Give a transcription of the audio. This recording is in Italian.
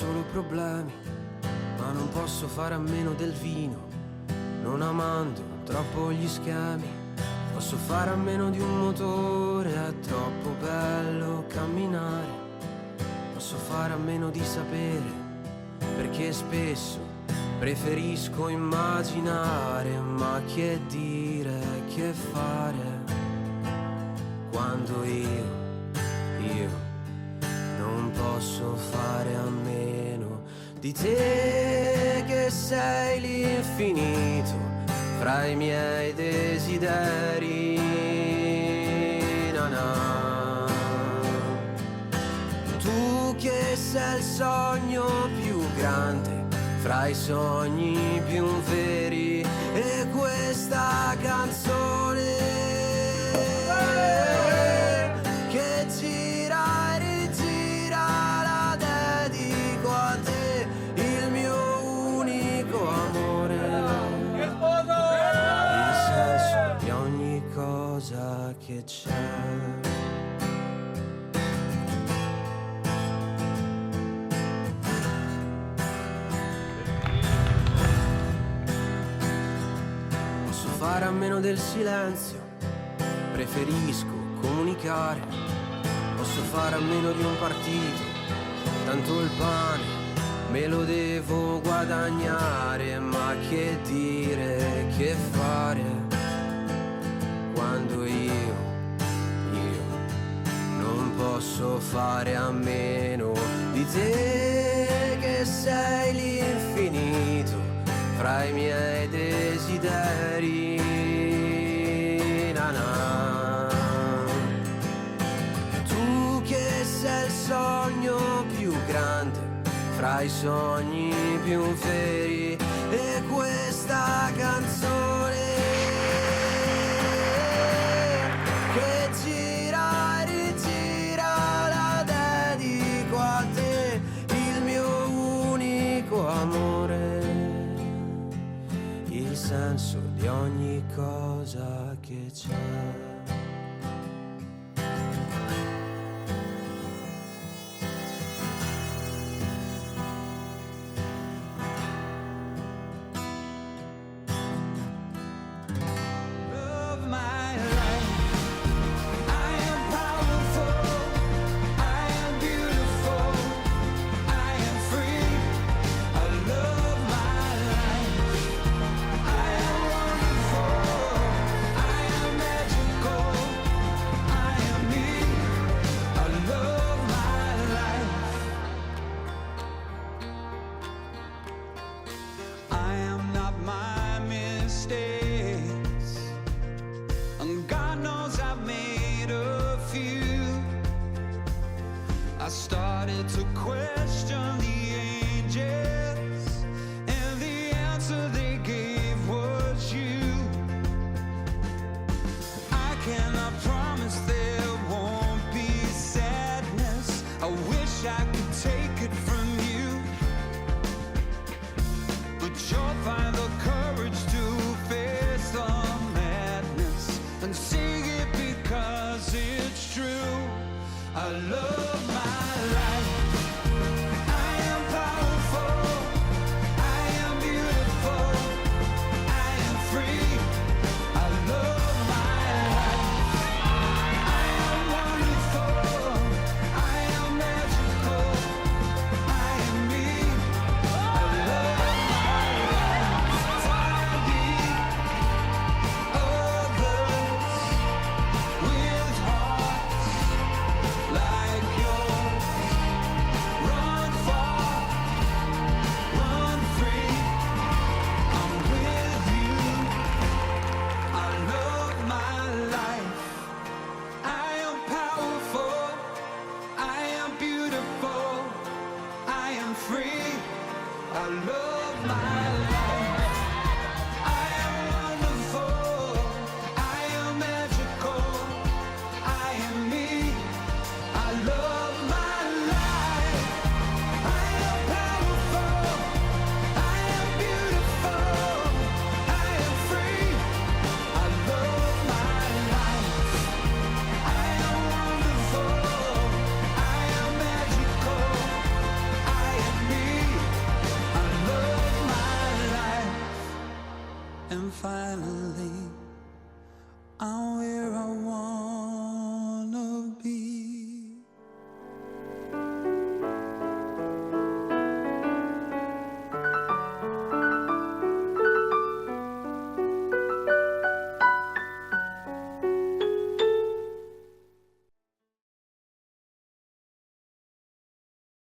solo problemi, ma non posso fare a meno del vino, non amando troppo gli schemi. Posso fare a meno di un motore, è troppo bello camminare. Posso fare a meno di sapere, perché spesso preferisco immaginare. Ma che dire, che fare, quando io non posso fare a meno di te, che sei l'infinito fra i miei desideri. Na na. Tu che sei il sogno più grande fra i sogni più veri, e questa canzone che gira e rigira la dedico a te, il mio unico amore, il senso di ogni cosa che c'è. Posso fare a meno del silenzio, preferisco comunicare. Posso fare a meno di un partito, tanto il pane me lo devo guadagnare. Ma che dire, che fare, quando io non posso fare a meno di te, che sei l'infinito fra i miei desideri. Na na. Tu che sei il sogno più grande fra i sogni più veri, e questa canzone che gira e rigira la dedico a te, il mio unico amore, il senso di ogni cosa che c'è. I started to question the angels, and the answer they gave was you. I cannot promise there won't be sadness. I wish I could take it from you, but you'll find the courage to face the madness and sing it because it's true. I love my life. I am powerful. I am beautiful. I am free. I love my life. I am wonderful. I am magical. I am me. I love my life. Far be others with hearts like yours. Run far, run free. I'm with you. I love my life. I am powerful. I am beautiful. I am free. I love my life.